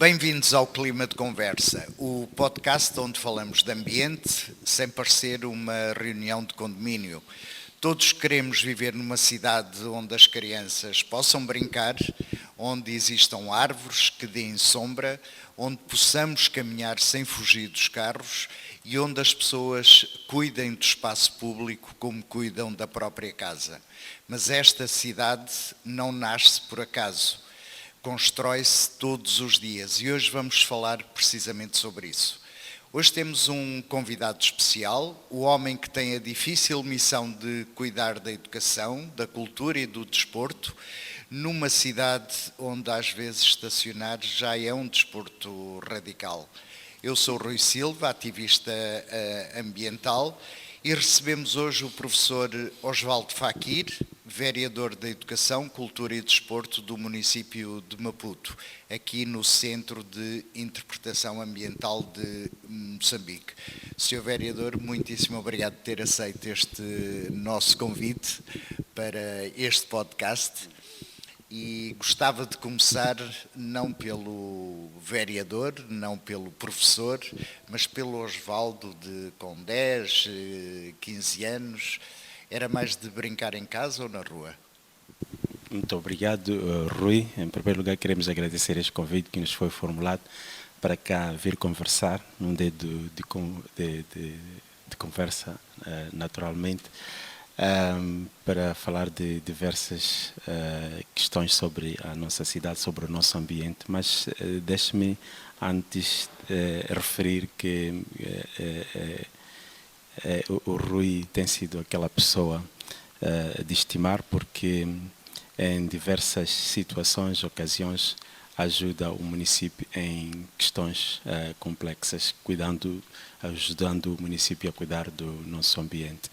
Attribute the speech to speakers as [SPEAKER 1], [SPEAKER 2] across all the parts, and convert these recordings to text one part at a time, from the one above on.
[SPEAKER 1] Bem-vindos ao Clima de Conversa, o podcast onde falamos de ambiente sem parecer uma reunião de condomínio. Todos queremos viver numa cidade onde as crianças possam brincar, onde existam árvores que deem sombra, onde possamos caminhar sem fugir dos carros e onde as pessoas cuidem do espaço público como cuidam da própria casa. Mas esta cidade não nasce por acaso. Constrói-se todos os dias e hoje vamos falar precisamente sobre isso. Hoje temos um convidado especial, o homem que tem a difícil missão de cuidar da educação, da cultura e do desporto, numa cidade onde às vezes estacionar já é um desporto radical. Eu sou Rui Silva, ativista ambiental, e recebemos hoje o professor Osvaldo Faquir, vereador da Educação, Cultura e Desporto do município de Maputo, aqui no Centro de Interpretação Ambiental de Moçambique. Senhor vereador, muitíssimo obrigado por ter aceito este nosso convite para este podcast. E gostava de começar não pelo vereador, não pelo professor, mas pelo Osvaldo com 10, 15 anos. Era mais de brincar em casa ou na rua?
[SPEAKER 2] Muito obrigado, Rui. Em primeiro lugar, queremos agradecer este convite que nos foi formulado para cá vir conversar, num dia de conversa, naturalmente, para falar de diversas questões sobre a nossa cidade, sobre o nosso ambiente. Mas deixe-me antes referir que o Rui tem sido aquela pessoa de estimar, porque em diversas situações, ocasiões, ajuda o município em questões complexas, ajudando o município a cuidar do nosso ambiente.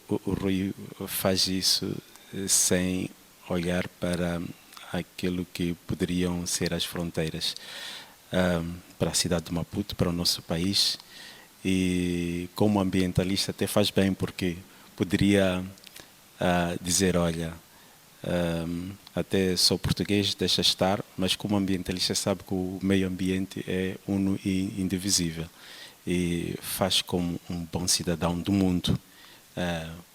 [SPEAKER 2] O Rui faz isso sem olhar para aquilo que poderiam ser as fronteiras para a cidade de Maputo, para o nosso país. E como ambientalista até faz bem, porque poderia dizer, olha, até sou português, deixa estar, mas como ambientalista sabe que o meio ambiente é uno e indivisível e faz como um bom cidadão do mundo.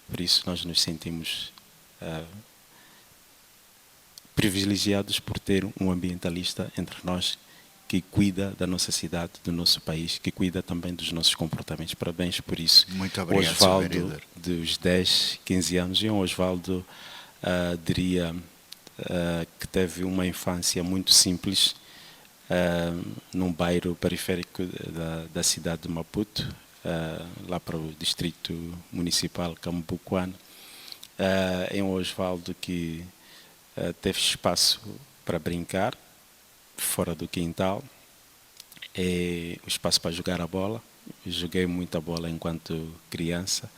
[SPEAKER 2] Por isso nós nos sentimos privilegiados por ter um ambientalista entre nós que cuida da nossa cidade, do nosso país, que cuida também dos nossos comportamentos. Parabéns por isso.
[SPEAKER 1] Muito obrigado,
[SPEAKER 2] o Osvaldo, dos 10, 15 anos, e o Osvaldo diria que teve uma infância muito simples, num bairro periférico da cidade de Maputo, lá para o distrito municipal Cambuquano. É um Osvaldo que teve espaço para brincar, fora do quintal, o espaço para jogar a bola. Joguei muita bola enquanto criança,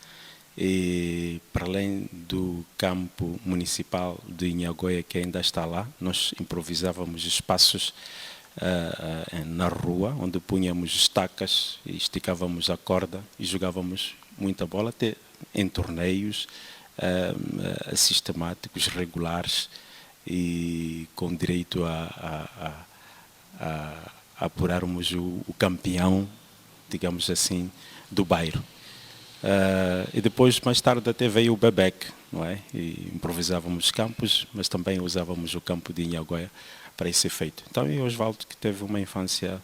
[SPEAKER 2] e para além do campo municipal de Inhagoia, que ainda está lá, nós improvisávamos espaços na rua, onde punhamos estacas e esticávamos a corda e jogávamos muita bola, até em torneios sistemáticos, regulares, e com direito a apurarmos o campeão, digamos assim, do bairro. E depois, mais tarde, até veio o Bebec, não é? E improvisávamos campos, mas também usávamos o campo de Inhagoia para esse efeito. Então, e Osvaldo, que teve uma infância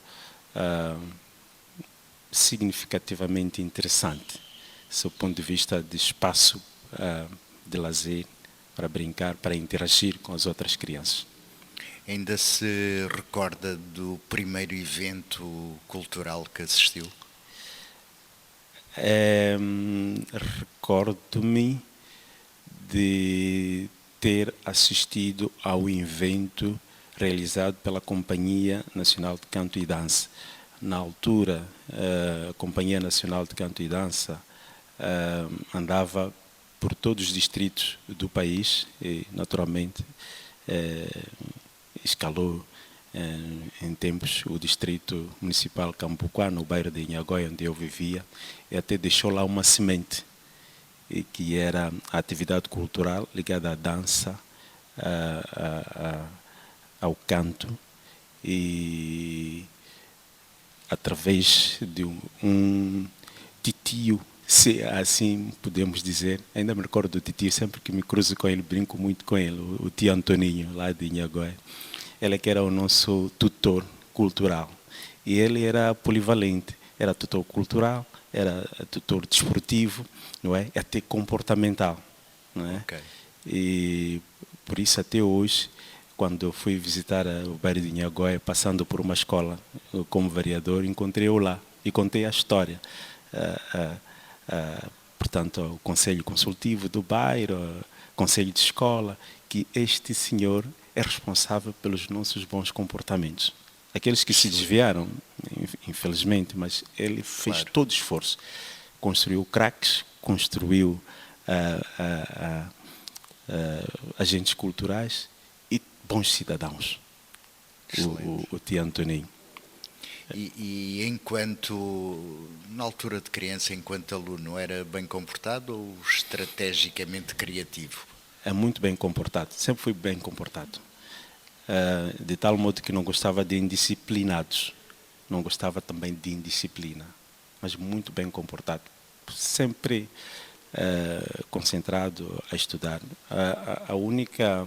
[SPEAKER 2] significativamente interessante, do ponto de vista de espaço de lazer, para brincar, para interagir com as outras crianças.
[SPEAKER 1] Ainda se recorda do primeiro evento cultural que assistiu?
[SPEAKER 2] Recordo-me de ter assistido ao evento realizado pela Companhia Nacional de Canto e Dança. Na altura, a Companhia Nacional de Canto e Dança andava por todos os distritos do país e, naturalmente, escalou em tempos o distrito municipal Cambuquá, no bairro de Inhagoia, onde eu vivia, e até deixou lá uma semente, que era a atividade cultural ligada à dança, ao canto e através de um titio, se assim podemos dizer, ainda me recordo do titio, sempre que me cruzo com ele, brinco muito com ele, o tio Antoninho, lá de Inhagoé. Ele que era o nosso tutor cultural. E ele era polivalente, era tutor cultural, era tutor desportivo, não é? E até comportamental, não é?
[SPEAKER 1] Ok.
[SPEAKER 2] E por isso até hoje, quando eu fui visitar o bairro de Inhagoé, passando por uma escola como vereador, encontrei-o lá e contei a história. Portanto, o conselho consultivo do bairro, conselho de escola, que este senhor é responsável pelos nossos bons comportamentos. Aqueles que se desviaram, infelizmente, mas ele fez todo o esforço. Construiu craques, construiu agentes culturais e bons cidadãos. O tio Antoninho.
[SPEAKER 1] E enquanto, na altura de criança, enquanto aluno, era bem comportado ou estrategicamente criativo?
[SPEAKER 2] É muito bem comportado, sempre fui bem comportado. De tal modo que não gostava de indisciplinados, não gostava também de indisciplina, mas muito bem comportado, sempre concentrado a estudar. A única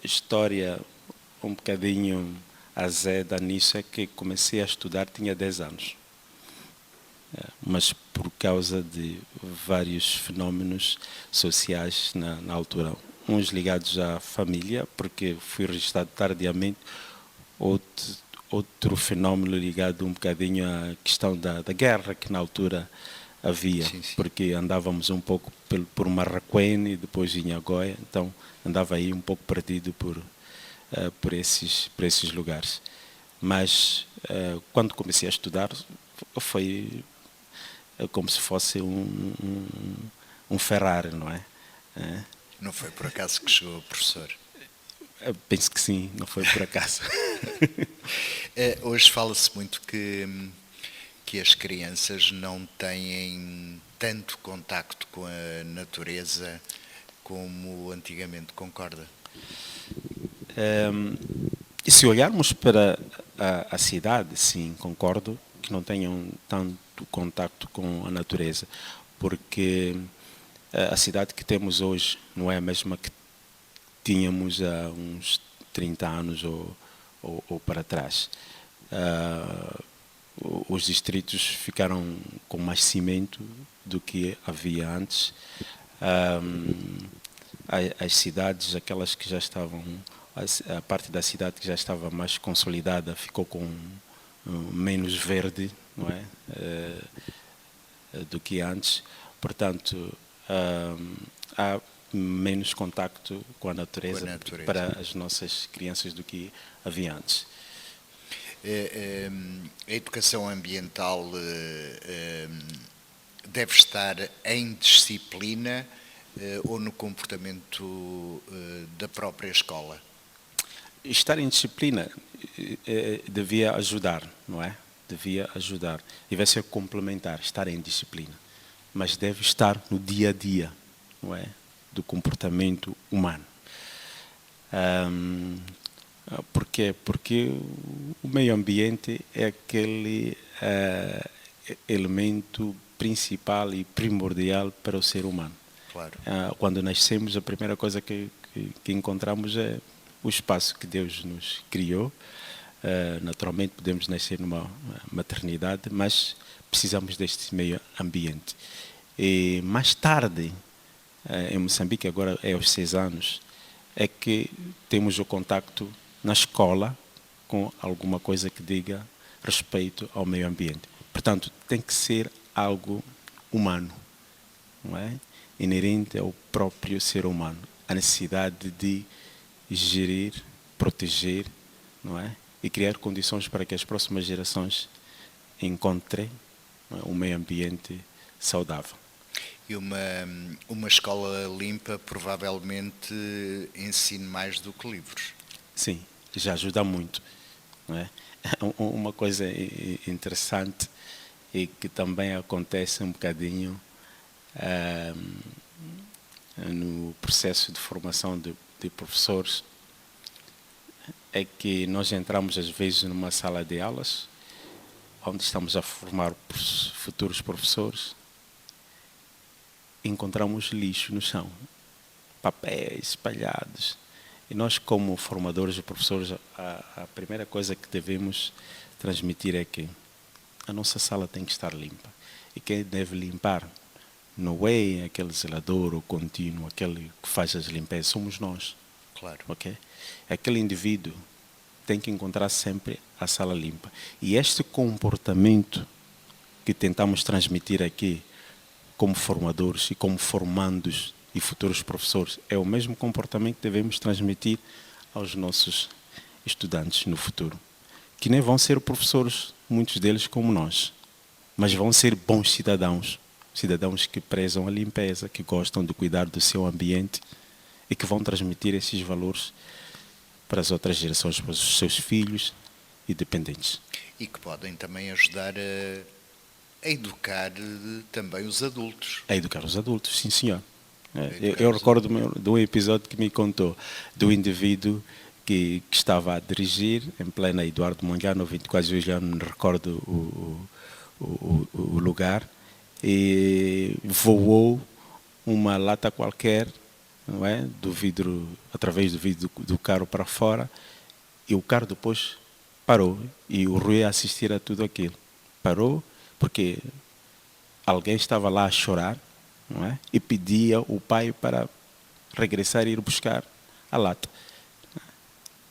[SPEAKER 2] história um bocadinho azeda nisso é que comecei a estudar, tinha 10 anos. Mas por causa de vários fenómenos sociais na altura. Uns ligados à família, porque fui registrado tardiamente, outro fenómeno ligado um bocadinho à questão da guerra que na altura havia,
[SPEAKER 1] Sim.
[SPEAKER 2] porque andávamos um pouco por Marraquém e depois em Inhagoé, então andava aí um pouco perdido por esses lugares. Mas quando comecei a estudar, foi como se fosse um Ferrari, não é?
[SPEAKER 1] Não foi por acaso que chegou o professor?
[SPEAKER 2] Eu penso que sim, não foi por acaso.
[SPEAKER 1] Hoje fala-se muito que as crianças não têm tanto contacto com a natureza como antigamente, concorda?
[SPEAKER 2] E se olharmos para a cidade, sim, concordo que não tenham tanto contacto com a natureza, porque a cidade que temos hoje não é a mesma que tínhamos há uns 30 anos ou para trás. Os distritos ficaram com mais cimento do que havia antes. As cidades, aquelas que já estavam, a parte da cidade que já estava mais consolidada, ficou com menos verde, não é? Do que antes. Portanto, há menos contacto com a natureza para as nossas crianças do que havia antes.
[SPEAKER 1] A educação ambiental deve estar em disciplina ou no comportamento da própria escola?
[SPEAKER 2] Estar em disciplina devia ajudar, não é? Devia ajudar. Devia ser complementar, estar em disciplina. Mas deve estar no dia a dia, não é? Do comportamento humano. Por quê? Porque o meio ambiente é aquele elemento principal e primordial para o ser humano.
[SPEAKER 1] Claro.
[SPEAKER 2] Quando nascemos, a primeira coisa que encontramos é o espaço que Deus nos criou. Naturalmente podemos nascer numa maternidade, mas precisamos deste meio ambiente. E mais tarde, em Moçambique, agora é aos 6 anos, é que temos o contacto na escola com alguma coisa que diga respeito ao meio ambiente. Portanto, tem que ser algo humano, não é? Inerente ao próprio ser humano, a necessidade de gerir, proteger, não é? E criar condições para que as próximas gerações encontrem um meio ambiente saudável.
[SPEAKER 1] E uma escola limpa provavelmente ensine mais do que livros.
[SPEAKER 2] Sim, já ajuda muito, não é? Uma coisa interessante e que também acontece um bocadinho no processo de formação de professores é que nós entramos às vezes numa sala de aulas, onde estamos a formar futuros professores, e encontramos lixo no chão, papéis espalhados. E nós, como formadores e professores, a primeira coisa que devemos transmitir é que a nossa sala tem que estar limpa. E quem deve limpar não é aquele zelador ou contínuo, aquele que faz as limpezas, somos nós.
[SPEAKER 1] Claro.
[SPEAKER 2] Okay? Aquele indivíduo tem que encontrar sempre a sala limpa. E este comportamento que tentamos transmitir aqui, como formadores e como formandos e futuros professores, é o mesmo comportamento que devemos transmitir aos nossos estudantes no futuro. Que nem vão ser professores, muitos deles como nós, mas vão ser bons cidadãos. Cidadãos que prezam a limpeza, que gostam de cuidar do seu ambiente e que vão transmitir esses valores para as outras gerações, para os seus filhos e dependentes.
[SPEAKER 1] E que podem também ajudar a educar também os adultos.
[SPEAKER 2] A educar os adultos, sim senhor. Eu recordo de um episódio que me contou do indivíduo que estava a dirigir em plena Eduardo Mondlane, 24 de julho, não recordo o lugar, e voou uma lata qualquer, não é, do vidro, através do vidro do carro para fora, e o carro depois parou, e o Rui a assistir a tudo aquilo. Parou porque alguém estava lá a chorar, não é? E pedia o pai para regressar e ir buscar a lata.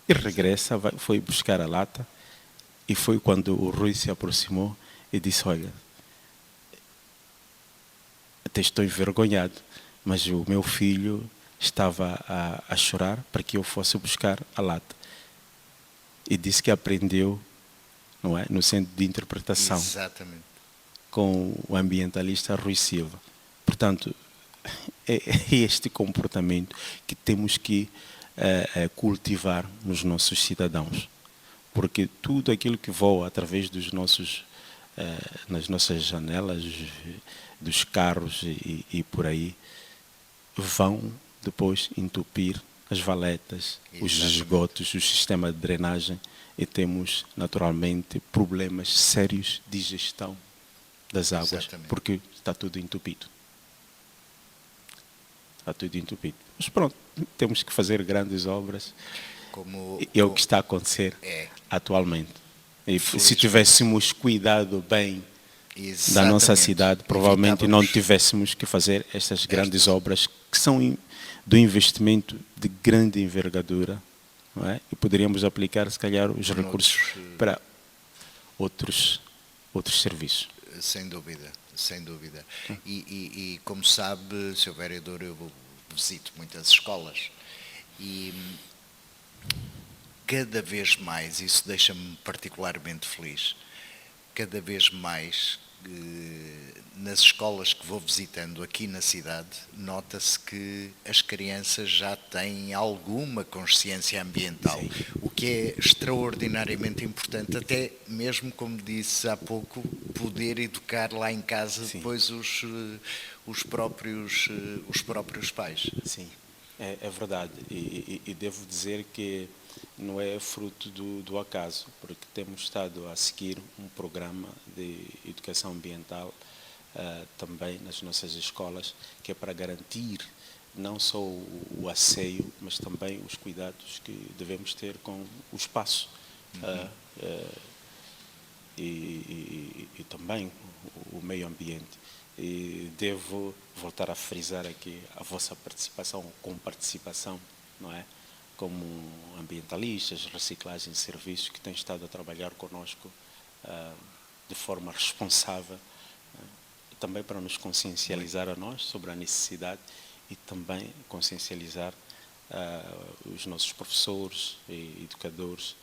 [SPEAKER 2] E regressa, foi buscar a lata, e foi quando o Rui se aproximou e disse: olha, até estou envergonhado, mas o meu filho estava a chorar para que eu fosse buscar a lata. E disse que aprendeu, não é, no centro de interpretação.
[SPEAKER 1] Exatamente.
[SPEAKER 2] Com o ambientalista Rui Silva. Portanto, é este comportamento que temos que cultivar nos nossos cidadãos. Porque tudo aquilo que voa através dos nas nossas janelas, dos carros e por aí, vão depois entupir as valetas, os esgotos, o sistema de drenagem, e temos naturalmente problemas sérios de gestão das águas. Exatamente. Porque está tudo entupido. Está tudo entupido. Mas pronto, temos que fazer grandes obras. É o que está a acontecer atualmente. E se tivéssemos cuidado bem da nossa cidade, provavelmente não tivéssemos que fazer estas grandes obras que são do investimento de grande envergadura, não é? E poderíamos aplicar, se calhar, os recursos para outros serviços.
[SPEAKER 1] Sem dúvida, sem dúvida. E como sabe, Sr. Vereador, eu visito muitas escolas e cada vez mais, isso deixa-me particularmente feliz, cada vez mais nas escolas que vou visitando aqui na cidade, nota-se que as crianças já têm alguma consciência ambiental, sim, o que é extraordinariamente importante, até mesmo, como disse há pouco, poder educar lá em casa, sim, depois os próprios pais.
[SPEAKER 2] Sim, é verdade. E devo dizer que não é fruto do acaso, porque temos estado a seguir um programa de educação ambiental também nas nossas escolas, que é para garantir não só o asseio, mas também os cuidados que devemos ter com o espaço. E também o meio ambiente. E devo voltar a frisar aqui a vossa participação, não é? Como ambientalistas, reciclagem de serviços, que têm estado a trabalhar conosco de forma responsável, também para nos consciencializar a nós sobre a necessidade e também consciencializar os nossos professores e educadores,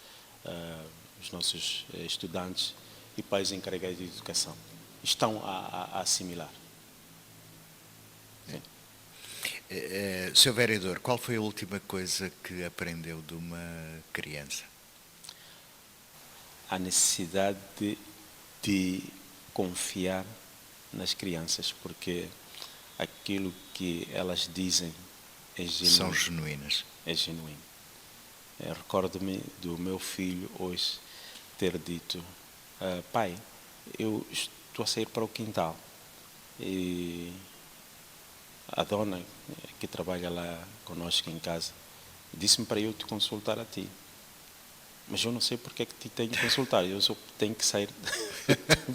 [SPEAKER 2] os nossos estudantes e pais encarregados de educação. Estão a assimilar.
[SPEAKER 1] Sr. Vereador, qual foi a última coisa que aprendeu de uma criança?
[SPEAKER 2] A necessidade de confiar nas crianças, porque aquilo que elas dizem é genuíno.
[SPEAKER 1] São genuínas.
[SPEAKER 2] É genuíno. Recordo-me do meu filho hoje ter dito: pai, eu estou a sair para o quintal e a dona que trabalha lá conosco em casa disse-me para eu te consultar a ti. Mas eu não sei porque é que te tenho que consultar, eu só tenho que sair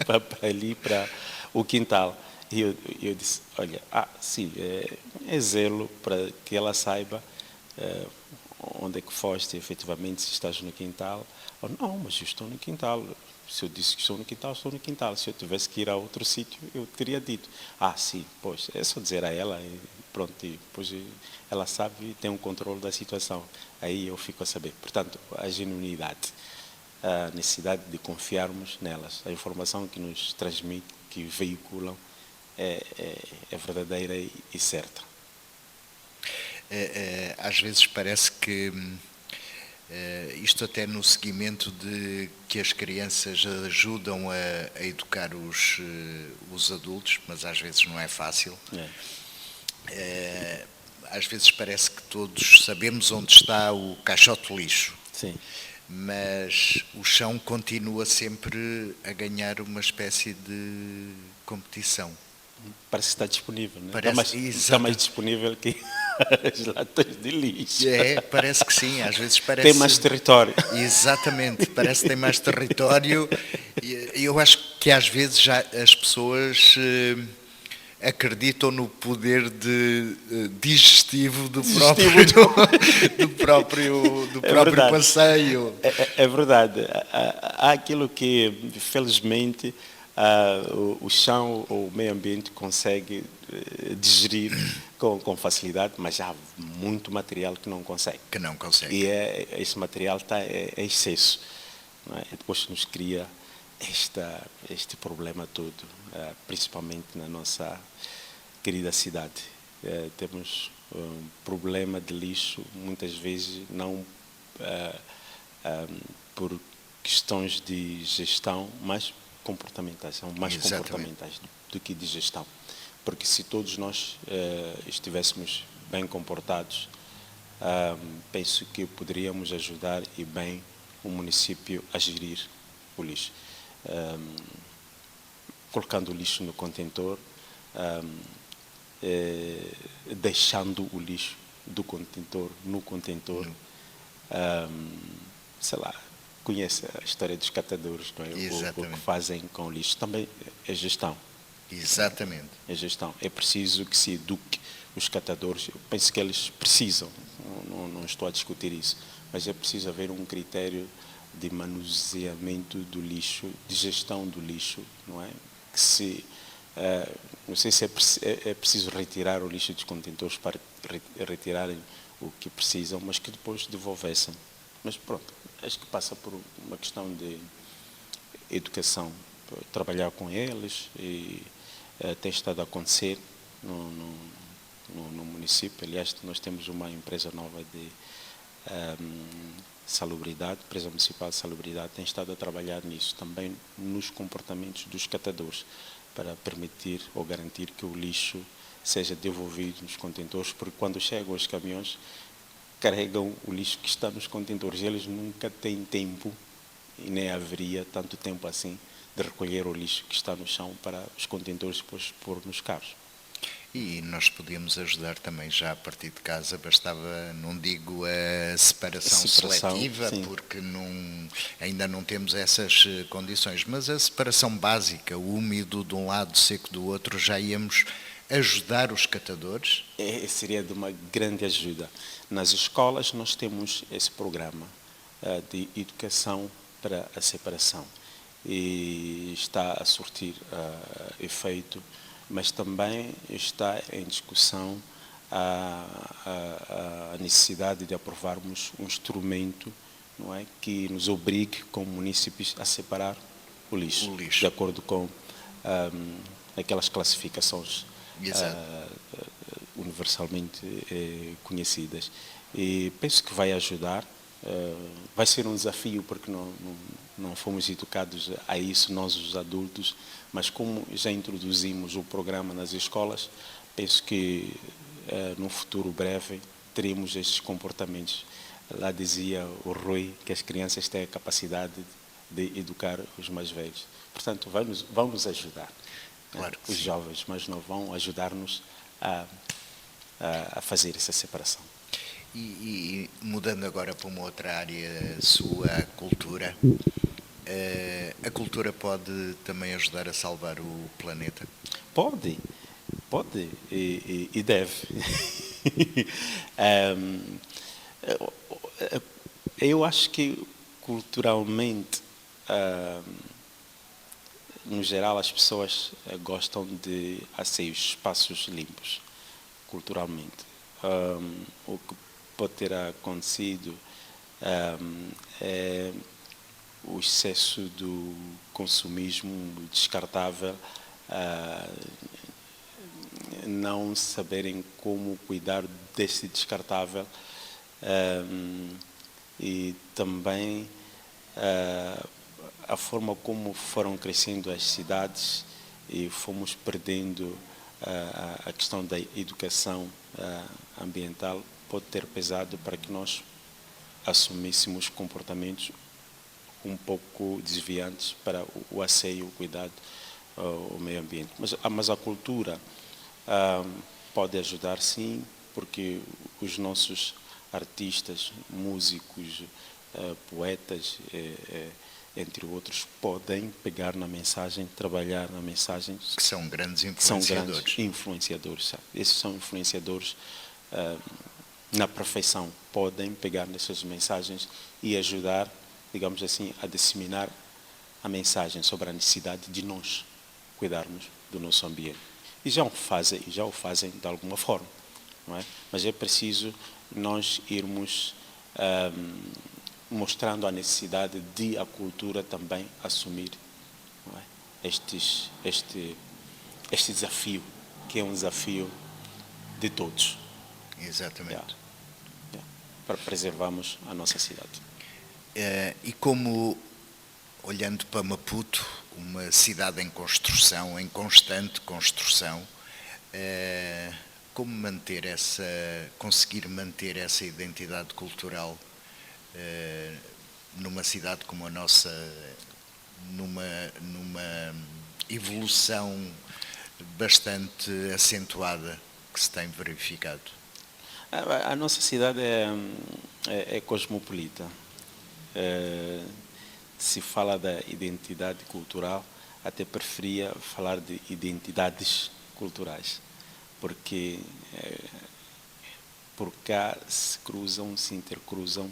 [SPEAKER 2] para ali, para o quintal. E eu disse: olha, sim, é zelo para que ela saiba onde é que foste, efetivamente, se estás no quintal. Ou, não, mas eu estou no quintal. Se eu disse que estou no quintal, estou no quintal. Se eu tivesse que ir a outro sítio, eu teria dito: sim, pois, é só dizer a ela e pronto, e depois ela sabe e tem um controle da situação. Aí eu fico a saber. Portanto, a genuinidade, a necessidade de confiarmos nelas, a informação que nos transmite, que veiculam, é verdadeira e certa.
[SPEAKER 1] Às vezes parece que isto até no seguimento de que as crianças ajudam a educar os adultos, mas às vezes não é fácil. Às vezes parece que todos sabemos onde está o caixote de lixo.
[SPEAKER 2] Sim.
[SPEAKER 1] Mas o chão continua sempre a ganhar uma espécie de competição.
[SPEAKER 2] Parece que está disponível, né?
[SPEAKER 1] Está
[SPEAKER 2] mais disponível que as latas de lixo.
[SPEAKER 1] Parece que sim, às vezes parece...
[SPEAKER 2] Tem mais território.
[SPEAKER 1] Exatamente, parece que tem mais território. E eu acho que às vezes já as pessoas acreditam no poder digestivo do próprio passeio.
[SPEAKER 2] É verdade. Há aquilo que, felizmente, o chão ou o meio ambiente consegue digerir com facilidade, mas há muito material que não consegue. E esse material está em excesso. Não é? E depois nos cria este problema todo, principalmente na nossa querida cidade. Temos um problema de lixo, muitas vezes, não por questões de gestão, mas comportamentais, são mais comportamentais do que de gestão. Porque se todos nós estivéssemos bem comportados, penso que poderíamos ajudar e bem o município a gerir o lixo. Colocando o lixo no contentor, deixando o lixo do contentor no contentor. Sei lá, conhece a história dos catadores, não é? O que fazem com o lixo. Também é gestão.
[SPEAKER 1] Exatamente.
[SPEAKER 2] É gestão. É preciso que se eduque os catadores. Eu penso que eles precisam, não estou a discutir isso, mas é preciso haver um critério de manuseamento do lixo, de gestão do lixo, não é? Que se, não sei se é preciso retirar o lixo dos contentores para retirarem o que precisam, mas que depois devolvessem. Mas pronto, acho que passa por uma questão de educação, trabalhar com eles e tem estado a acontecer no município. Aliás, nós temos uma empresa nova de salubridade, empresa municipal de salubridade, tem estado a trabalhar nisso, também nos comportamentos dos catadores, para permitir ou garantir que o lixo seja devolvido nos contentores, porque quando chegam os caminhões, carregam o lixo que está nos contentores. Eles nunca têm tempo, e nem haveria tanto tempo assim, de recolher o lixo que está no chão para os contentores depois pôr nos carros.
[SPEAKER 1] E nós podíamos ajudar também já a partir de casa, bastava, não digo a separação seletiva, sim, porque ainda não temos essas condições, mas a separação básica, o úmido de um lado, seco do outro, já íamos ajudar os catadores?
[SPEAKER 2] Seria de uma grande ajuda. Nas escolas nós temos esse programa de educação para a separação e está a surtir efeito, mas também está em discussão a necessidade de aprovarmos um instrumento, não é, que nos obrigue como munícipes a separar o lixo. De acordo com aquelas classificações universalmente conhecidas. E penso que vai ajudar. Vai ser um desafio porque não fomos educados a isso, nós os adultos, mas como já introduzimos o programa nas escolas, penso que num futuro breve teremos estes comportamentos. Lá dizia o Rui que as crianças têm a capacidade de educar os mais velhos. Portanto, vão nos ajudar.
[SPEAKER 1] Claro que
[SPEAKER 2] Os
[SPEAKER 1] sim.
[SPEAKER 2] jovens, mas não vão ajudar-nos a fazer essa separação.
[SPEAKER 1] E mudando agora para uma outra área sua, a cultura, a cultura pode também ajudar a salvar o planeta?
[SPEAKER 2] Pode e deve. Ehm, eu acho que culturalmente, no geral, as pessoas gostam de asseios, espaços limpos, culturalmente. O que pode ter acontecido é o excesso do consumismo descartável, não saberem como cuidar desse descartável, e também a forma como foram crescendo as cidades e fomos perdendo a questão da educação ambiental pode ter pesado para que nós assumíssemos comportamentos um pouco desviantes para o asseio, o cuidado ao meio ambiente. Mas a cultura pode ajudar, sim, porque os nossos artistas, músicos, poetas, entre outros, podem pegar na mensagem, trabalhar na mensagem.
[SPEAKER 1] Que são grandes
[SPEAKER 2] influenciadores. Sabe? Esses são influenciadores na perfeição. Podem pegar nessas mensagens e ajudar, digamos assim, a disseminar a mensagem sobre a necessidade de nós cuidarmos do nosso ambiente. E já o fazem de alguma forma. Não é? Mas é preciso nós irmos mostrando a necessidade de a cultura também assumir, não é? este desafio, que é um desafio de todos.
[SPEAKER 1] Exatamente.
[SPEAKER 2] Para preservarmos a nossa cidade.
[SPEAKER 1] E como, olhando para Maputo, uma cidade em construção, em constante construção, como conseguir manter essa identidade cultural numa cidade como a nossa, numa evolução bastante acentuada que se tem verificado?
[SPEAKER 2] A nossa cidade é cosmopolita. Se fala da identidade cultural, até preferia falar de identidades culturais, porque por cá se intercruzam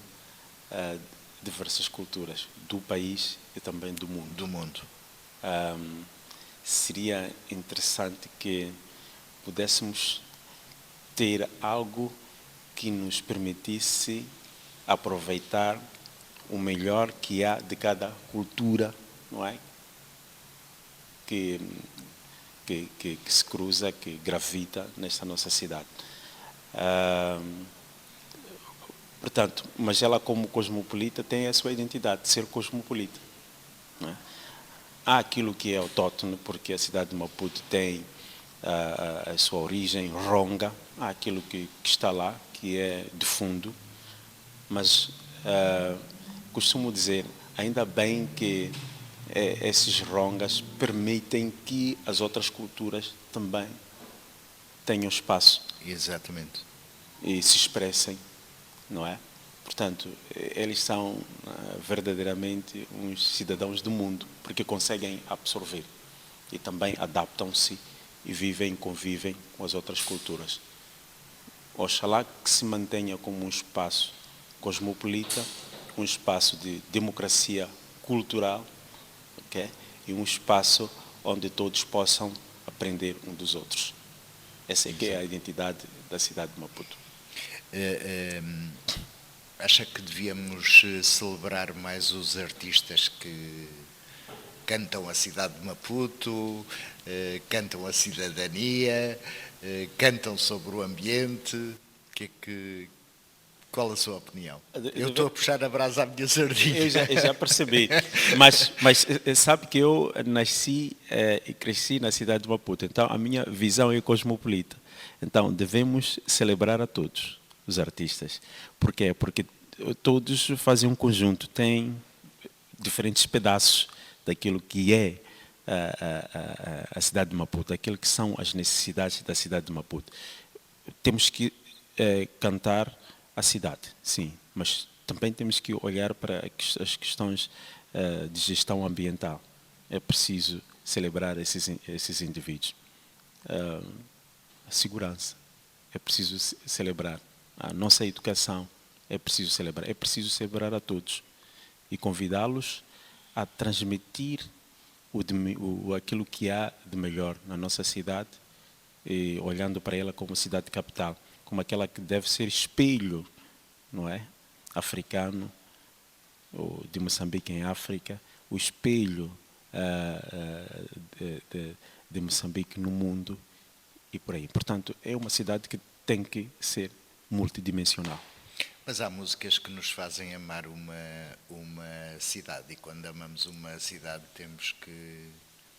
[SPEAKER 2] diversas culturas do país e também do mundo. Seria interessante que pudéssemos ter algo que nos permitisse aproveitar o melhor que há de cada cultura, não é? Que se cruza, que gravita nesta nossa cidade. Portanto, mas ela como cosmopolita tem a sua identidade, de ser cosmopolita. Não é? Há aquilo que é autóctone, porque a cidade de Maputo tem a sua origem, ronga, há aquilo que está lá, que é de fundo, mas costumo dizer, ainda bem que esses rongas permitem que as outras culturas também tenham espaço.
[SPEAKER 1] Exatamente.
[SPEAKER 2] E se expressem, não é? Portanto, eles são verdadeiramente uns cidadãos do mundo, porque conseguem absorver e também adaptam-se e convivem com as outras culturas. Oxalá que se mantenha como um espaço cosmopolita, um espaço de democracia cultural, okay? E um espaço onde todos possam aprender um dos outros. Essa é a identidade da cidade de Maputo.
[SPEAKER 1] Acha que devíamos celebrar mais os artistas que cantam a cidade de Maputo, cantam a cidadania, cantam sobre o ambiente? Qual a sua opinião? Eu estou a puxar a brasa à minha sardinha.
[SPEAKER 2] Eu já percebi, mas sabe que eu nasci e cresci na cidade de Maputo, então a minha visão é cosmopolita. Então devemos celebrar a todos os artistas. Por quê? Porque todos fazem um conjunto, têm diferentes pedaços daquilo que é a cidade de Maputo, aquilo que são as necessidades da cidade de Maputo. Temos que cantar a cidade, sim, mas também temos que olhar para as questões de gestão ambiental. É preciso celebrar esses indivíduos. A segurança, é preciso celebrar. A nossa educação, é preciso celebrar. É preciso celebrar a todos e convidá-los a transmitir aquilo que há de melhor na nossa cidade, e olhando para ela como cidade capital, como aquela que deve ser espelho, não é? Africano, ou de Moçambique em África, o espelho de Moçambique no mundo e por aí. Portanto, é uma cidade que tem que ser multidimensional.
[SPEAKER 1] Mas há músicas que nos fazem amar uma cidade, e quando amamos uma cidade temos que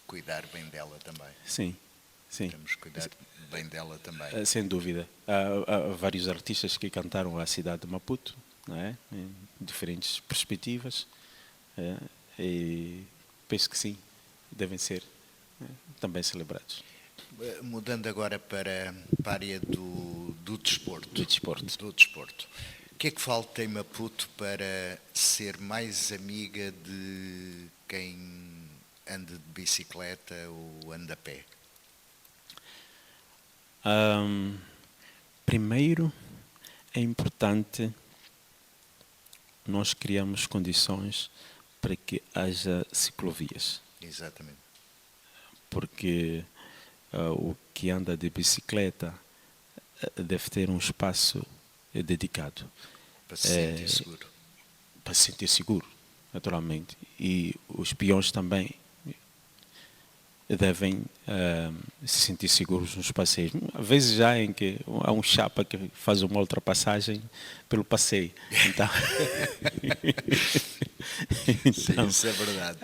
[SPEAKER 1] cuidar bem dela também.
[SPEAKER 2] Sim, sim.
[SPEAKER 1] Temos que cuidar bem dela também.
[SPEAKER 2] Sem dúvida. Há vários artistas que cantaram a cidade de Maputo, não é? Em diferentes perspectivas, e penso que sim, devem ser também celebrados.
[SPEAKER 1] Mudando agora para a área do desporto.
[SPEAKER 2] Do desporto.
[SPEAKER 1] O que é que falta em Maputo para ser mais amiga de quem anda de bicicleta ou anda a pé?
[SPEAKER 2] Primeiro, é importante nós criarmos condições para que haja ciclovias.
[SPEAKER 1] Exatamente.
[SPEAKER 2] Porque o que anda de bicicleta deve ter um espaço dedicado.
[SPEAKER 1] Para se sentir seguro.
[SPEAKER 2] Para se sentir seguro, naturalmente. E os peões também devem se sentir seguros nos passeios. Às vezes já em que há um chapa que faz uma ultrapassagem pelo passeio. Então,
[SPEAKER 1] Sim, isso é verdade.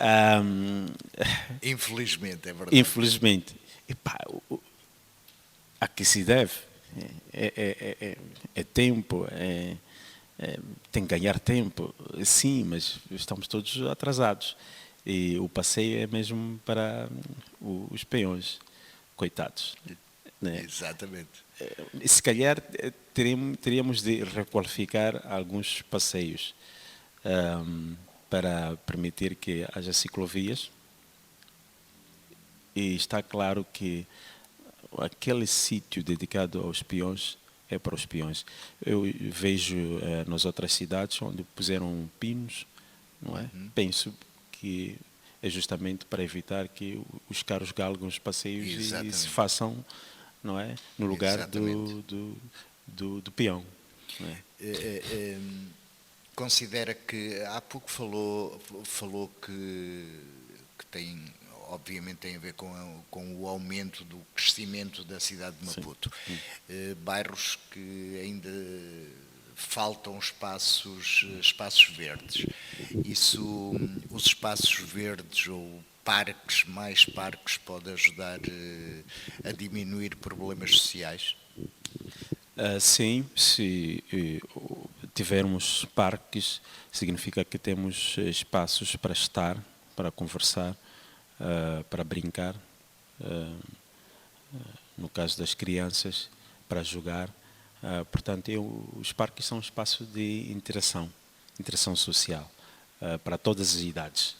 [SPEAKER 1] Infelizmente, é verdade.
[SPEAKER 2] Infelizmente. A que se deve é tempo, tem que ganhar tempo, sim, mas estamos todos atrasados. E o passeio é mesmo para os peões, coitados. Né?
[SPEAKER 1] Exatamente.
[SPEAKER 2] Se calhar teríamos de requalificar alguns passeios para permitir que haja ciclovias. E está claro que aquele sítio dedicado aos peões é para os peões. Eu vejo nas outras cidades onde puseram pinos, não é? Penso que é justamente para evitar que os carros galguem os passeios e se façam, não é, no lugar do peão. Não é?
[SPEAKER 1] Considera que há pouco falou que tem, obviamente tem a ver com o aumento do crescimento da cidade de Maputo. Bairros que ainda faltam espaços verdes. Isso, os espaços verdes ou mais parques, pode ajudar a diminuir problemas sociais?
[SPEAKER 2] Sim, se tivermos parques, significa que temos espaços para estar, para conversar, para brincar, no caso das crianças, para jogar. Portanto, os parques são um espaço de interação social, para todas as idades.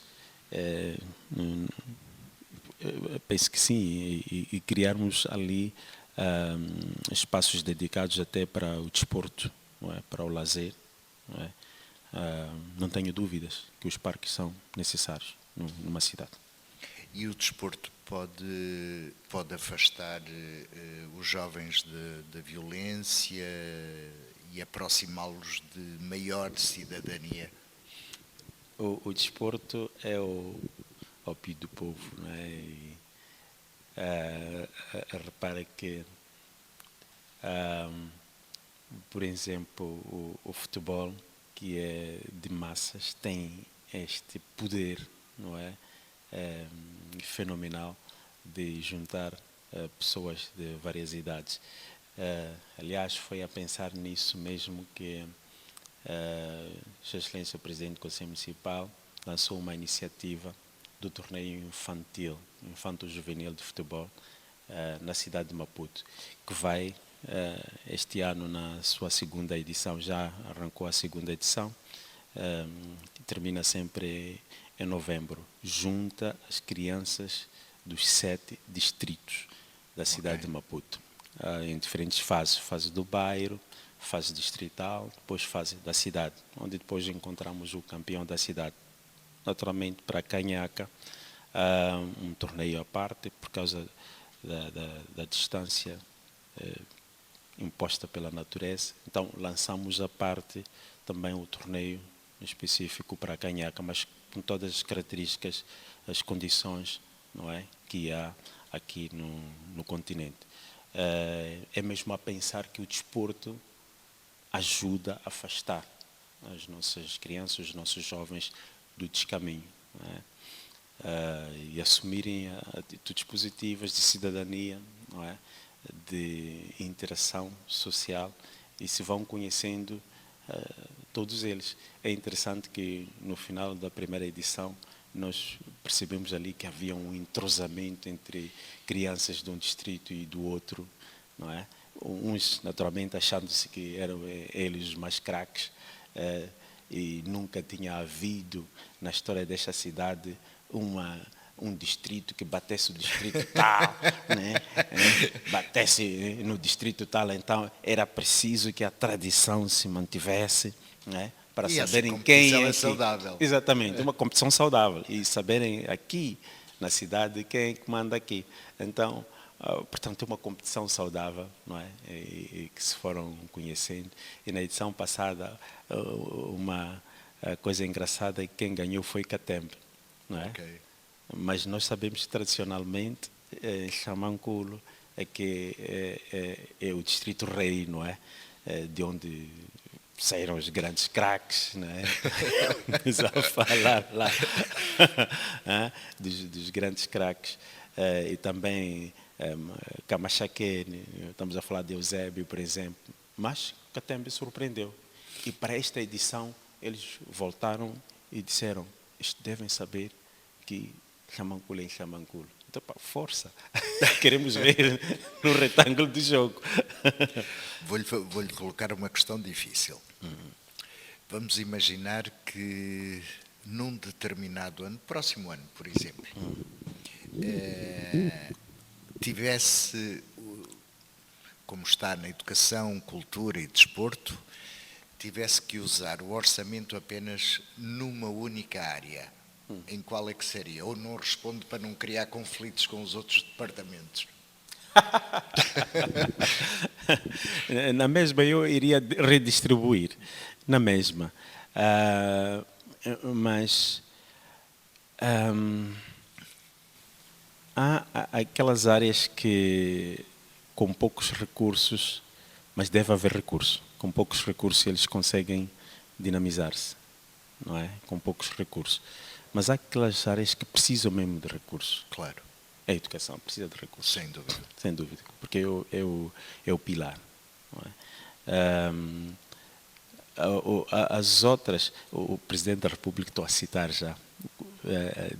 [SPEAKER 2] Penso que sim, e criarmos ali espaços dedicados até para o desporto, não é? Para o lazer. Não é? Não tenho dúvidas que os parques são necessários numa cidade.
[SPEAKER 1] E o desporto pode afastar os jovens da violência e aproximá-los de maior cidadania?
[SPEAKER 2] O desporto é o ópio do povo, não é? E, repara que, por exemplo, o futebol, que é de massas, tem este poder, não é? Fenomenal de juntar pessoas de várias idades. Aliás, foi a pensar nisso mesmo que Sua Excelência o Presidente do Conselho Municipal lançou uma iniciativa do torneio infantil, infanto-juvenil de futebol, na cidade de Maputo, que vai, este ano, na sua segunda edição, já arrancou a segunda edição, termina sempre em novembro, junta as crianças dos 7 distritos da cidade de Maputo, em diferentes fases, fase do bairro, fase distrital, depois fase da cidade, onde depois encontramos o campeão da cidade. Naturalmente, para Canhaca, um torneio à parte, por causa da distância imposta pela natureza. Então, lançamos à parte também o torneio específico para Canhaca, mas com todas as características, as condições, não é, que há aqui no continente. É mesmo a pensar que o desporto ajuda a afastar as nossas crianças, os nossos jovens do descaminho, não é? E assumirem atitudes positivas de cidadania, não é? De interação social, e se vão conhecendo todos eles. É interessante que no final da primeira edição nós percebemos ali que havia um entrosamento entre crianças de um distrito e do outro, não é? Uns naturalmente achando-se que eram eles os mais craques, e nunca tinha havido na história desta cidade um distrito que batesse o distrito tal, né? Batesse no distrito tal, então era preciso que a tradição se mantivesse, né? Para
[SPEAKER 1] e
[SPEAKER 2] saberem quem
[SPEAKER 1] é saudável.
[SPEAKER 2] Exatamente, uma competição saudável, e saberem aqui na cidade quem é que manda aqui. Então, portanto, uma competição saudável, não é? E que se foram conhecendo. E na edição passada, uma coisa engraçada é que quem ganhou foi Catembe, não é?
[SPEAKER 1] Okay.
[SPEAKER 2] Mas nós sabemos que tradicionalmente Xamanculo é que é o distrito rei, não é? De onde saíram os grandes craques, não é? A falar lá dos grandes craques. E também Camachaque, estamos a falar de Eusébio, por exemplo, mas Catembe surpreendeu. E para esta edição eles voltaram e disseram: isto devem saber que Xamanculo é Xamanculo. Então, pá, força, queremos ver no retângulo do jogo.
[SPEAKER 1] Vou-lhe colocar uma questão difícil. Vamos imaginar que num determinado ano, próximo ano, por exemplo, tivesse, como está na educação, cultura e desporto, tivesse que usar o orçamento apenas numa única área. Em qual é que seria? Ou não responde para não criar conflitos com os outros departamentos?
[SPEAKER 2] Na mesma eu iria redistribuir, na mesma. Mas há aquelas áreas que com poucos recursos, mas deve haver recurso, com poucos recursos eles conseguem dinamizar-se, não é? Com poucos recursos. Mas há aquelas áreas que precisam mesmo de recursos.
[SPEAKER 1] Claro.
[SPEAKER 2] A educação precisa de recursos.
[SPEAKER 1] Sem dúvida.
[SPEAKER 2] Sem dúvida, porque é o pilar. Não é? As outras, o Presidente da República, estou a citar já,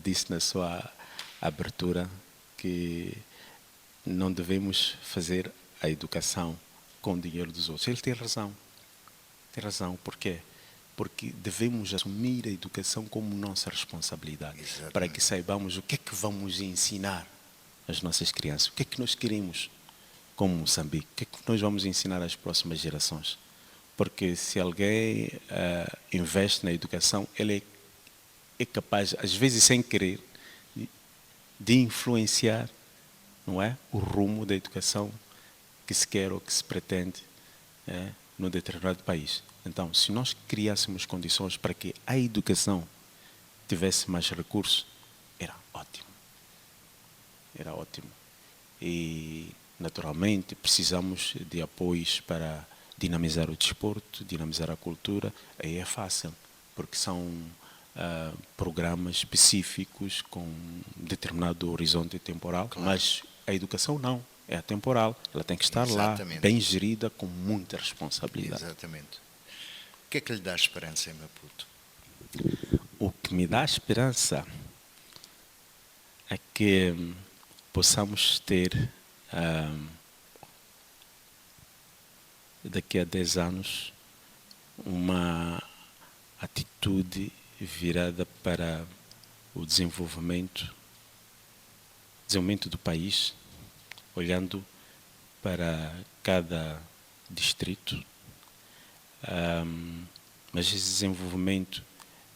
[SPEAKER 2] disse na sua abertura que não devemos fazer a educação com o dinheiro dos outros. Ele tem razão. Tem razão. Porquê? Porque devemos assumir a educação como nossa responsabilidade. Exatamente. Para que saibamos o que é que vamos ensinar às nossas crianças, o que é que nós queremos como Moçambique, o que é que nós vamos ensinar às próximas gerações. Porque se alguém investe na educação, ele é capaz, às vezes sem querer, de influenciar, não é, o rumo da educação que se quer ou que se pretende num determinado país. Então, se nós criássemos condições para que a educação tivesse mais recursos, era ótimo. Era ótimo. E, naturalmente, precisamos de apoios para dinamizar o desporto, dinamizar a cultura. Aí é fácil, porque são programas específicos com determinado horizonte temporal, claro. Mas a educação não, é atemporal. Ela tem que estar Exatamente. Lá, bem gerida, com muita responsabilidade.
[SPEAKER 1] Exatamente. que é que lhe dá esperança em Maputo?
[SPEAKER 2] O que me dá esperança é que possamos ter, daqui a 10 anos, uma atitude virada para o desenvolvimento do país, olhando para cada distrito, mas esse desenvolvimento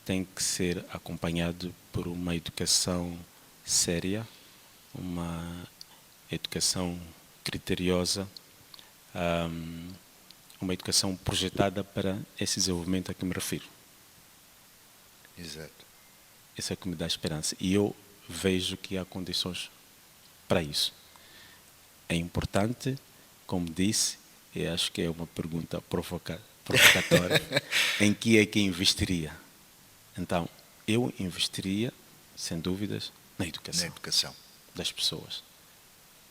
[SPEAKER 2] tem que ser acompanhado por uma educação séria, uma educação criteriosa, uma educação projetada para esse desenvolvimento a que me refiro.
[SPEAKER 1] Exato.
[SPEAKER 2] Isso é o que me dá esperança. E eu vejo que há condições para isso. É importante, como disse, e acho que é uma pergunta provocatória, em que é que investiria? Então, eu investiria, sem dúvidas, na educação das pessoas.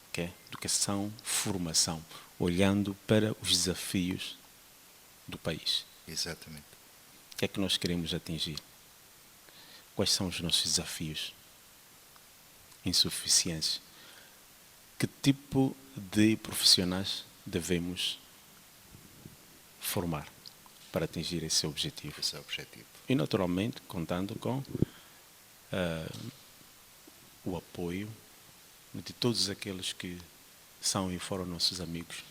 [SPEAKER 2] Okay? Educação, formação, olhando para os desafios do país.
[SPEAKER 1] Exatamente.
[SPEAKER 2] O que é que nós queremos atingir? Quais são os nossos desafios? Insuficiências. Que tipo de profissionais devemos formar para atingir esse objetivo?
[SPEAKER 1] Esse é o objetivo.
[SPEAKER 2] E, naturalmente, contando com o apoio de todos aqueles que são e foram nossos amigos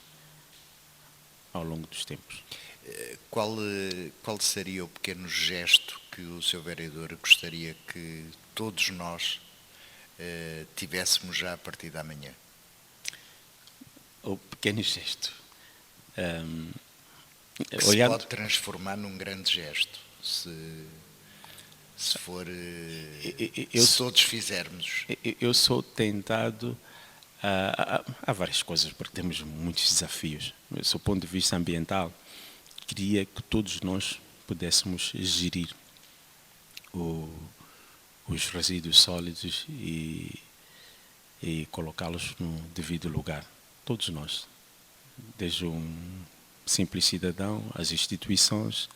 [SPEAKER 2] ao longo dos tempos.
[SPEAKER 1] Qual seria o pequeno gesto que o Sr. Vereador gostaria que todos nós tivéssemos já a partir da manhã?
[SPEAKER 2] O pequeno gesto.
[SPEAKER 1] Que se pode transformar num grande gesto, se todos fizermos.
[SPEAKER 2] Eu sou tentado há várias coisas, porque temos muitos desafios. Do ponto de vista ambiental, queria que todos nós pudéssemos gerir os resíduos sólidos e colocá-los no devido lugar. Todos nós, desde um simples cidadão, as instituições,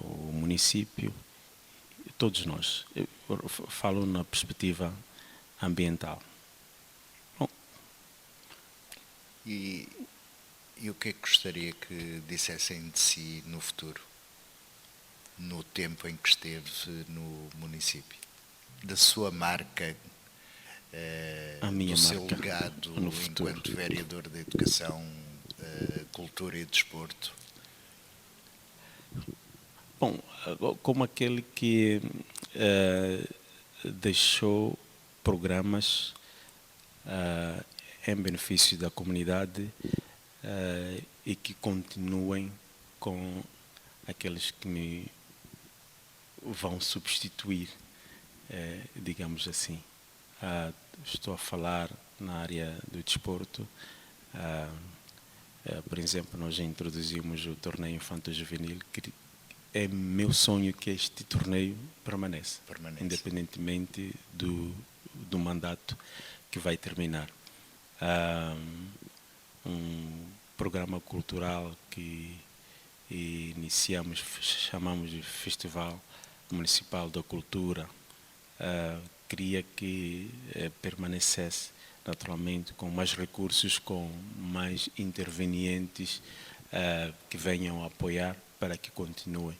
[SPEAKER 2] o município, todos nós. Eu falo na perspectiva ambiental. Bom.
[SPEAKER 1] E o que é que gostaria que dissessem de si no futuro, no tempo em que esteve no município? Da sua marca, do seu legado enquanto vereador de Educação, Cultura e Desporto?
[SPEAKER 2] Bom, como aquele que deixou programas em benefício da comunidade e que continuem com aqueles que me vão substituir, digamos assim. Estou a falar na área do desporto. Por exemplo, nós já introduzimos o torneio infanto-juvenil, que é meu sonho que este torneio permaneça. Independentemente do mandato que vai terminar. Um programa cultural que iniciamos, chamamos de Festival Municipal da Cultura, queria que permanecesse naturalmente com mais recursos, com mais intervenientes que venham a apoiar para que continue,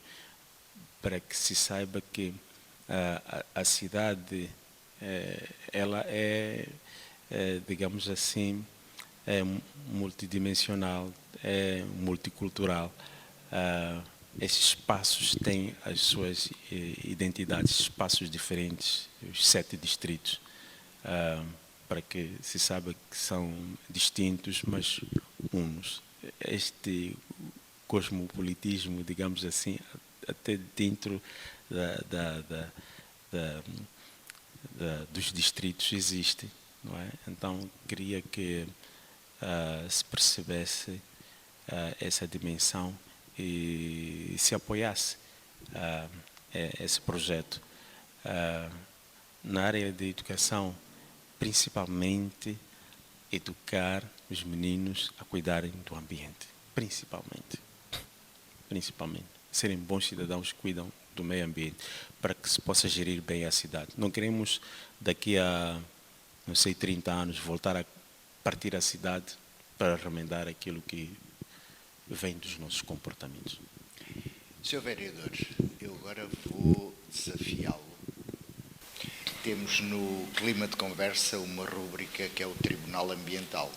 [SPEAKER 2] para que se saiba que a cidade ela digamos assim, é multidimensional, é multicultural. Esses espaços têm as suas identidades, espaços diferentes, os 7 distritos, para que se saiba que são distintos, mas unos. Este cosmopolitismo, digamos assim, até dentro dos distritos existe, não é? Então, queria que se percebesse essa dimensão e se apoiasse esse projeto. Na área de educação, principalmente educar os meninos a cuidarem do ambiente, principalmente. principalmente. Serem bons cidadãos que cuidam do meio ambiente, para que se possa gerir bem a cidade. Não queremos, daqui a, não sei, 30 anos, voltar a partir a cidade para remendar aquilo que vem dos nossos comportamentos.
[SPEAKER 1] Senhor Vereador, eu agora vou desafiá-lo. Temos no clima de conversa uma rúbrica que é o Tribunal Ambiental.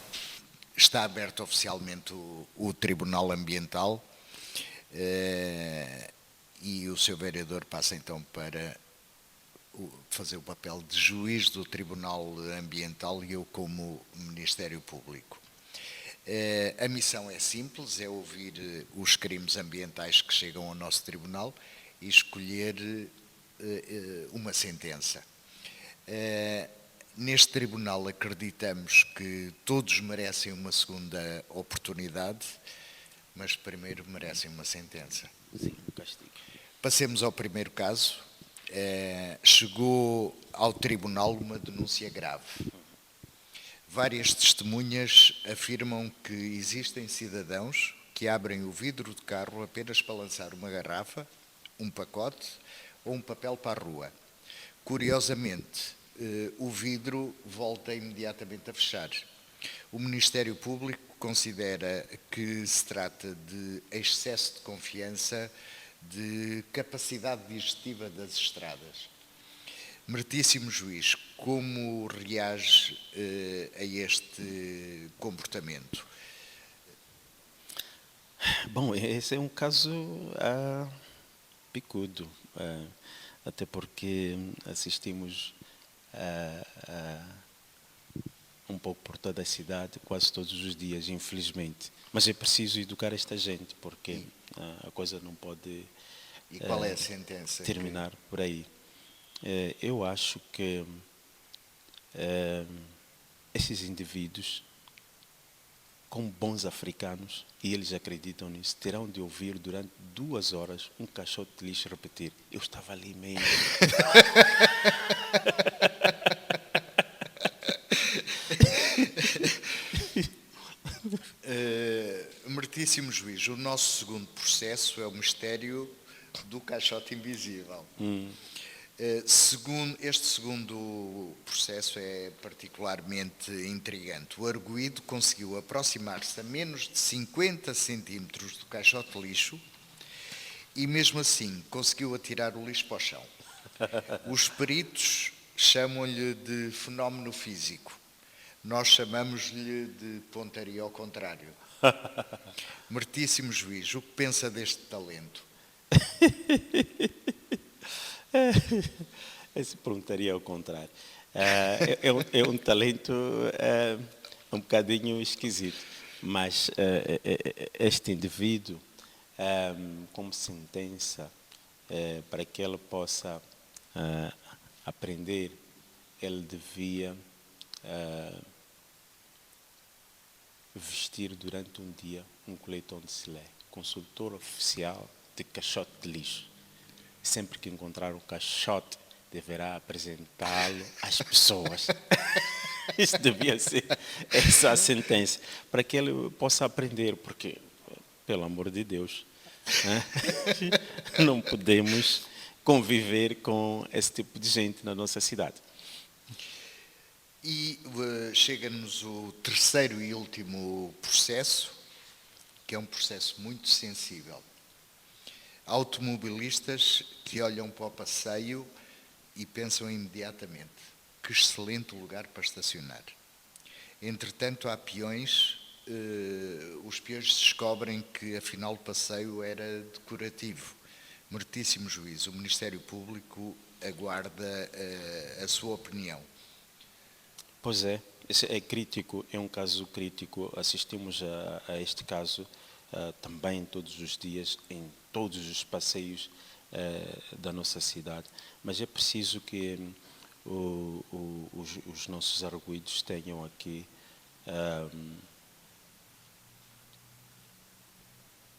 [SPEAKER 1] Está aberto oficialmente o Tribunal Ambiental e o Sr. Vereador passa então para fazer o papel de juiz do Tribunal Ambiental e eu como Ministério Público. A missão é simples, é ouvir os crimes ambientais que chegam ao nosso tribunal e escolher uma sentença. Neste tribunal acreditamos que todos merecem uma segunda oportunidade, mas primeiro merecem uma sentença.
[SPEAKER 2] Sim, castigo.
[SPEAKER 1] Passemos ao primeiro caso. Chegou ao tribunal uma denúncia grave. Várias testemunhas afirmam que existem cidadãos que abrem o vidro de carro apenas para lançar uma garrafa, um pacote ou um papel para a rua. Curiosamente, o vidro volta imediatamente a fechar. O Ministério Público considera que se trata de excesso de confiança, de capacidade digestiva das estradas. Meritíssimo juiz, como reage a este comportamento?
[SPEAKER 2] Bom, esse é um caso picudo, até porque assistimos um pouco por toda a cidade, quase todos os dias, infelizmente. Mas é preciso educar esta gente, porque a coisa não pode
[SPEAKER 1] E qual é a sentença
[SPEAKER 2] terminar por aí. Eu acho que esses indivíduos, como bons africanos, e eles acreditam nisso, terão de ouvir durante 2 horas um caixote de lixo repetir: eu estava ali mesmo.
[SPEAKER 1] Meritíssimo juiz, o nosso segundo processo é o mistério do caixote invisível. Este segundo processo é particularmente intrigante. O arguido conseguiu aproximar-se a menos de 50 centímetros do caixote de lixo e, mesmo assim, conseguiu atirar o lixo para o chão. Os peritos chamam-lhe de fenómeno físico. Nós chamamos-lhe de pontaria ao contrário. Meritíssimo juiz, o que pensa deste talento?
[SPEAKER 2] Esse perguntaria ao contrário. É um talento um bocadinho esquisito, mas este indivíduo, como sentença, para que ele possa aprender, ele devia vestir durante um dia um coletom de selé, consultor oficial de caixote de lixo. Sempre que encontrar um caixote, deverá apresentá-lo às pessoas. Isso devia ser essa a sentença, para que ele possa aprender, porque, pelo amor de Deus, não podemos conviver com esse tipo de gente na nossa cidade.
[SPEAKER 1] E chega-nos o terceiro e último processo, que é um processo muito sensível. Automobilistas que olham para o passeio e pensam imediatamente: que excelente lugar para estacionar. Entretanto, há peões, os peões descobrem que afinal o passeio era decorativo. Meritíssimo juiz, o Ministério Público aguarda a sua opinião.
[SPEAKER 2] Pois é, esse é crítico, é um caso crítico. Assistimos a este caso também todos os dias, em todos os passeios da nossa cidade. Mas é preciso que os nossos arguidos tenham aqui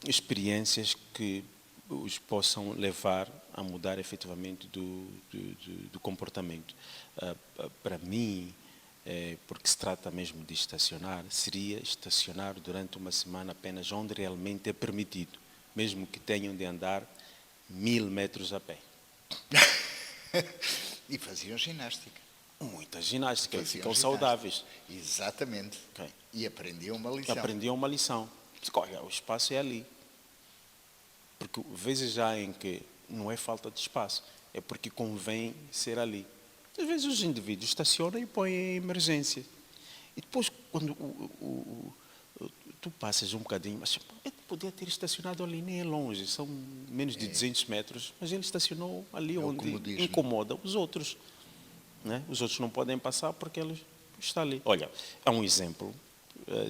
[SPEAKER 2] experiências que os possam levar a mudar efetivamente do comportamento. Para mim, porque se trata mesmo de estacionar, seria estacionar durante uma semana apenas onde realmente é permitido. mesmo que tenham de andar 1000 metros a pé.
[SPEAKER 1] E faziam ginástica.
[SPEAKER 2] Muita ginástica,
[SPEAKER 1] Faziam
[SPEAKER 2] ficam
[SPEAKER 1] ginástica.
[SPEAKER 2] saudáveis.
[SPEAKER 1] Exatamente.
[SPEAKER 2] Ok.
[SPEAKER 1] E aprendiam uma lição.
[SPEAKER 2] Aprendiam uma lição. Olha, o espaço é ali. Porque vezes já em que não é falta de espaço, é porque convém ser ali. Às vezes os indivíduos estacionam e põem em emergência. E depois, quando tu passas um bocadinho, mas podia ter estacionado ali, nem é longe, são menos de 200 metros, mas ele estacionou ali onde incomoda os outros. Né? Os outros não podem passar porque ele está ali. Olha, há um exemplo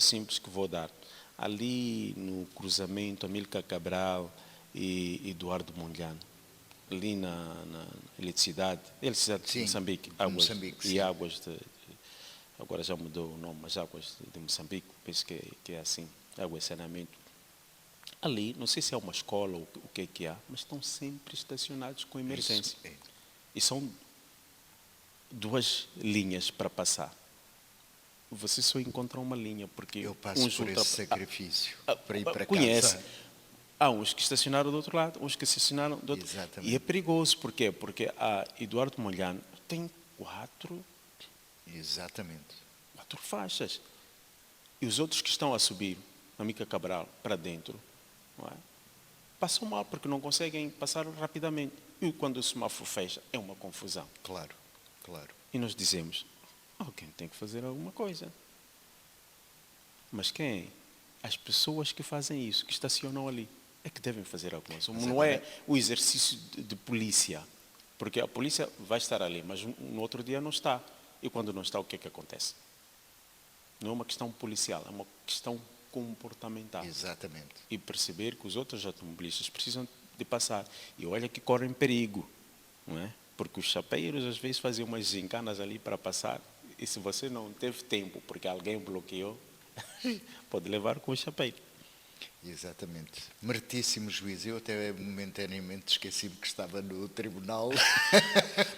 [SPEAKER 2] simples que vou dar. Ali no cruzamento Amílcar Cabral e Eduardo Mondlane, ali na eletricidade de Moçambique, águas,
[SPEAKER 1] Moçambique,
[SPEAKER 2] e águas agora já mudou o nome, mas águas de Moçambique, penso que é assim, água e saneamento. Ali, não sei se é uma escola ou o que é que há, mas estão sempre estacionados com emergência. E são 2 linhas para passar. Você só encontra uma linha, porque
[SPEAKER 1] eu passo por esse sacrifício para ir para
[SPEAKER 2] conhece.
[SPEAKER 1] casa.
[SPEAKER 2] Há uns que estacionaram do outro lado, uns que estacionaram do outro.
[SPEAKER 1] Exatamente.
[SPEAKER 2] E é perigoso, por quê? Porque a Eduardo Mondlane tem 4 faixas. E os outros que estão a subir, Amílcar Cabral, para dentro, não é? Passam mal, porque não conseguem passar rapidamente. E quando o semáforo fecha, é uma confusão.
[SPEAKER 1] Claro.
[SPEAKER 2] E nós dizemos, alguém tem que fazer alguma coisa. Mas quem? As pessoas que fazem isso, que estacionam ali, é que devem fazer alguma coisa. Não é o exercício de polícia. Porque a polícia vai estar ali, mas no outro dia não está. E quando não está, o que é que acontece? Não é uma questão policial, é uma questão comportamental.
[SPEAKER 1] Exatamente.
[SPEAKER 2] E perceber que os outros automobilistas precisam de passar. E olha que correm perigo, não é? Porque os chapeiros às vezes faziam umas gincanas ali para passar. E se você não teve tempo, porque alguém bloqueou, pode levar com o chapeiro.
[SPEAKER 1] Exatamente. Meritíssimo juiz. Eu até momentaneamente esqueci-me que estava no tribunal.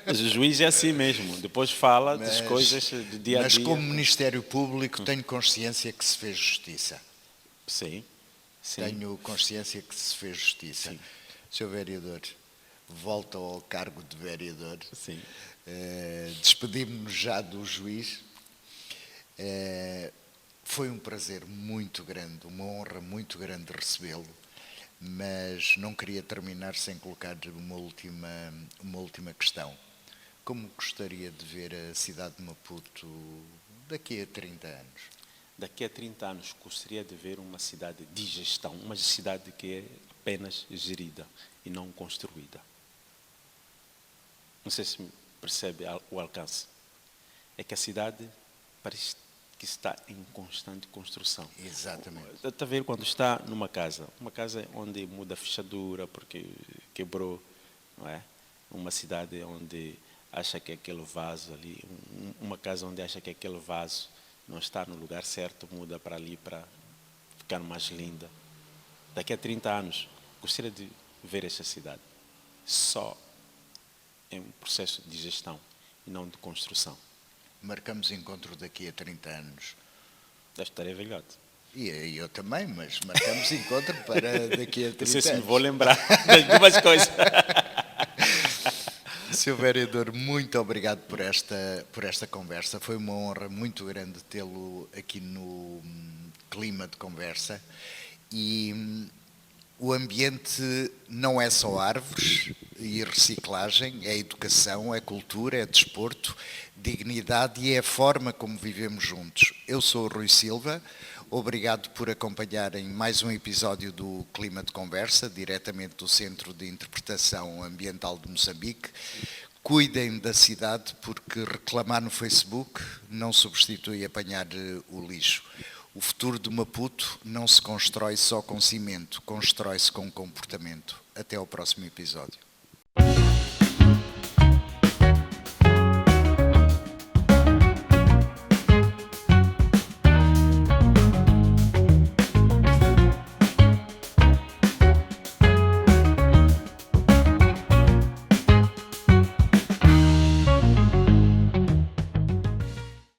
[SPEAKER 2] Mas o juiz é assim mesmo. Depois fala das coisas de dia a dia.
[SPEAKER 1] Mas como Ministério Público tenho consciência que se fez justiça.
[SPEAKER 2] Sim.
[SPEAKER 1] Tenho consciência que se fez justiça.
[SPEAKER 2] Sim.
[SPEAKER 1] Sr. Vereador, volta ao cargo de vereador.
[SPEAKER 2] Sim.
[SPEAKER 1] Despedimos-nos já do juiz. Foi um prazer muito grande, uma honra muito grande recebê-lo, mas não queria terminar sem colocar uma última questão. Como gostaria de ver a cidade de Maputo daqui a 30 anos?
[SPEAKER 2] Daqui a 30 anos gostaria de ver uma cidade de gestão, uma cidade que é apenas gerida e não construída. Não sei se percebe o alcance. É que a cidade parece que está em constante construção.
[SPEAKER 1] Exatamente.
[SPEAKER 2] Está a ver quando está numa casa, uma casa onde muda a fechadura porque quebrou, não é? Uma cidade onde acha que aquele vaso ali, uma casa onde acha que aquele vaso não está no lugar certo, muda para ali para ficar mais linda. Daqui a 30 anos, gostaria de ver essa cidade só em um processo de gestão e não de construção.
[SPEAKER 1] Marcamos encontro daqui a 30 anos.
[SPEAKER 2] Já estarei velhote.
[SPEAKER 1] E eu também, mas marcamos encontro para daqui a 30 anos.
[SPEAKER 2] Não sei se me vou lembrar das duas coisas.
[SPEAKER 1] Sr. Vereador, muito obrigado por esta conversa. Foi uma honra muito grande tê-lo aqui no Clima de Conversa. E o ambiente não é só árvores e reciclagem, é educação, é cultura, é desporto, dignidade e é a forma como vivemos juntos. Eu sou o Rui Silva, obrigado por acompanharem mais um episódio do Clima de Conversa, diretamente do Centro de Interpretação Ambiental de Moçambique. Cuidem da cidade, porque reclamar no Facebook não substitui apanhar o lixo. O futuro de Maputo não se constrói só com cimento, constrói-se com comportamento. Até ao próximo episódio.